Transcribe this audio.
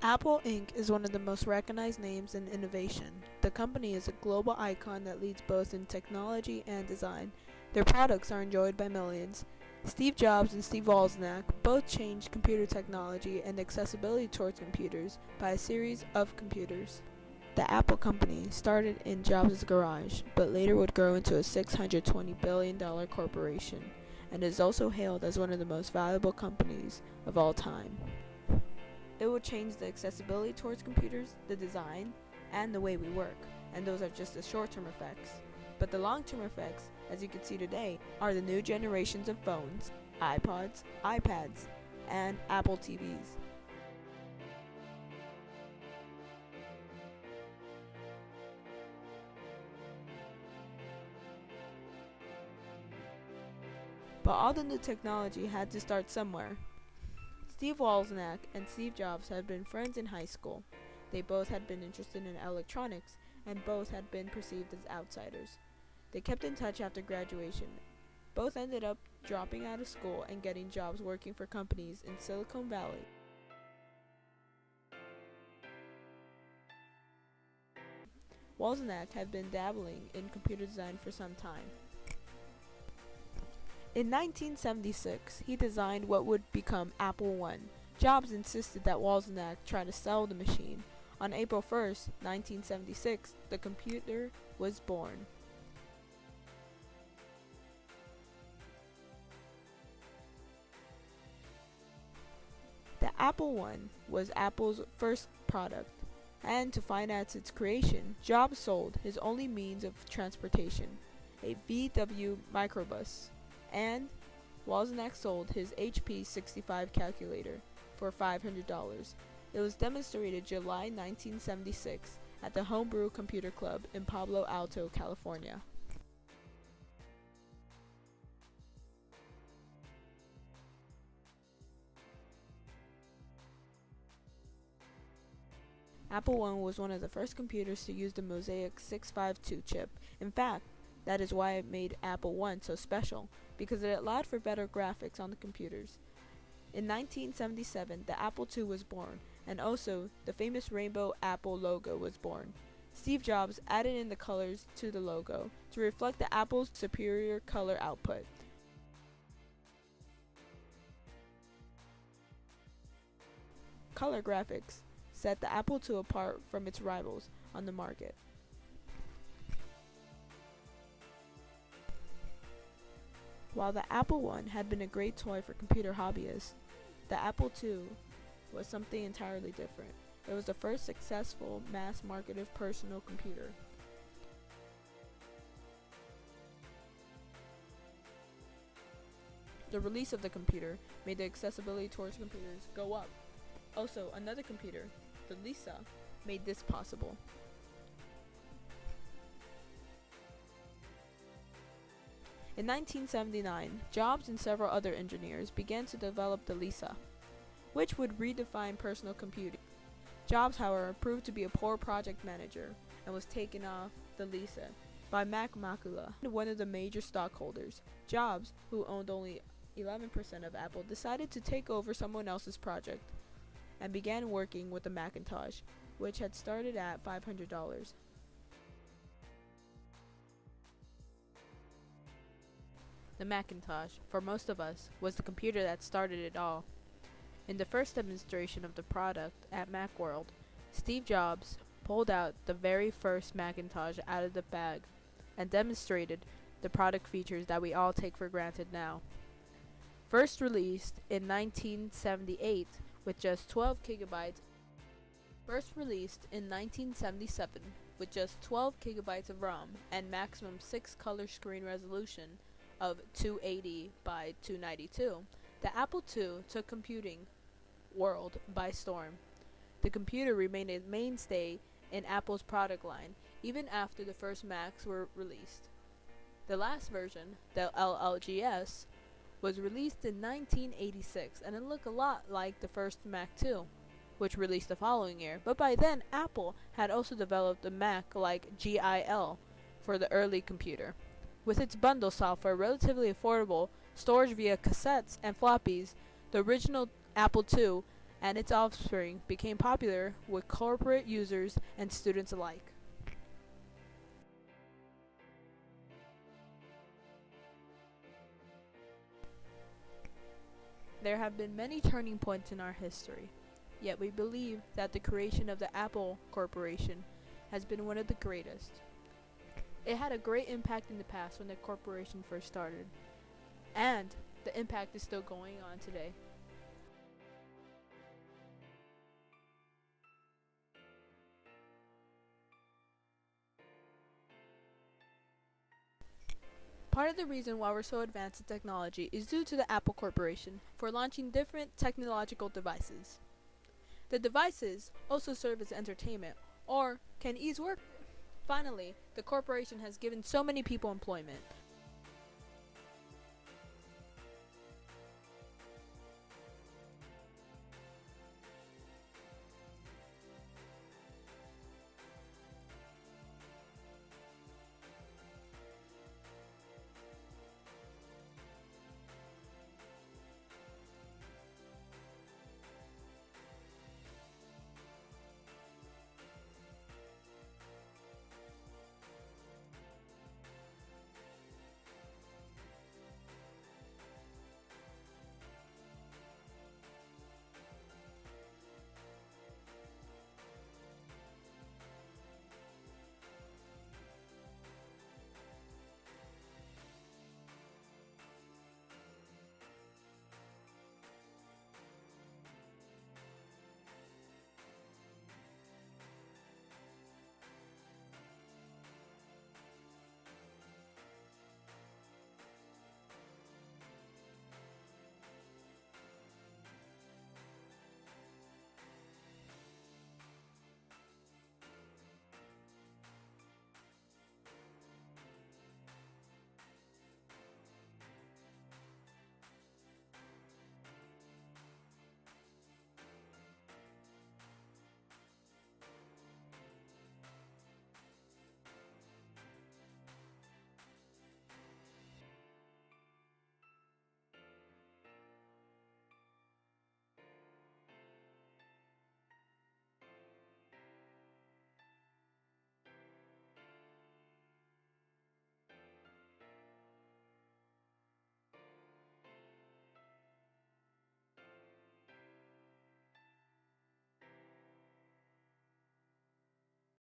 Apple Inc. is one of the most recognized names in innovation. The company is a global icon that leads both in technology and design. Their products are enjoyed by millions. Steve Jobs and Steve Wozniak both changed computer technology and accessibility towards computers by a series of computers. The Apple company started in Jobs' garage, but later would grow into a $620 billion corporation, and is also hailed as one of the most valuable companies of all time. It will change the accessibility towards computers, the design, and the way we work, and those are just the short-term effects. But the long-term effects, as you can see today, are the new generations of phones, iPods, iPads, and Apple TVs. But all the new technology had to start somewhere. Steve Wozniak and Steve Jobs had been friends in high school. They both had been interested in electronics, and both had been perceived as outsiders. They kept in touch after graduation. Both ended up dropping out of school and getting jobs working for companies in Silicon Valley. Wozniak had been dabbling in computer design for some time. In 1976, he designed what would become Apple I. Jobs insisted that Wozniak try to sell the machine. On April 1st, 1976, the computer was born. The Apple I was Apple's first product, and to finance its creation, Jobs sold his only means of transportation, a VW microbus, and Wozniak sold his HP 65 calculator for $500. It was demonstrated July 1976 at the Homebrew Computer Club in Palo Alto, California. Apple I was one of the first computers to use the Mosaic 652 chip. In fact, that is why it made Apple I so special, because it allowed for better graphics on the computers. In 1977, the Apple II was born, and also the famous rainbow Apple logo was born. Steve Jobs added in the colors to the logo to reflect the Apple's superior color output. Color graphics set the Apple II apart from its rivals on the market. While the Apple I had been a great toy for computer hobbyists, the Apple II was something entirely different. It was the first successful mass-marketed personal computer. The release of the computer made the accessibility towards computers go up. Also, another computer, the Lisa, made this possible. In 1979, Jobs and several other engineers began to develop the Lisa, which would redefine personal computing. Jobs, however, proved to be a poor project manager and was taken off the Lisa by Mac Makula, one of the major stockholders. Jobs, who owned only 11% of Apple, decided to take over someone else's project and began working with the Macintosh, which had started at $500. The Macintosh, for most of us, was the computer that started it all. In the first demonstration of the product at Macworld, Steve Jobs pulled out the very first Macintosh out of the bag and demonstrated the product features that we all take for granted now. First released in 1978 with just 12 gigabytes. First released in 1977 with just 12 gigabytes of ROM and maximum 6 color screen resolution of 280 by 292, the Apple II took computing world by storm. The computer remained a mainstay in Apple's product line even after the first Macs were released. The last version, the LLGS, was released in 1986 and it looked a lot like the first Mac II, which released the following year, but by then Apple had also developed a Mac like GIL for the early computer. With its bundle software relatively affordable, storage via cassettes and floppies, the original Apple II and its offspring became popular with corporate users and students alike. There have been many turning points in our history, yet we believe that the creation of the Apple Corporation has been one of the greatest. It had a great impact in the past when the corporation first started, and the impact is still going on today. Part of the reason why we're so advanced in technology is due to the Apple Corporation for launching different technological devices. The devices also serve as entertainment or can ease work. Finally, the corporation has given so many people employment,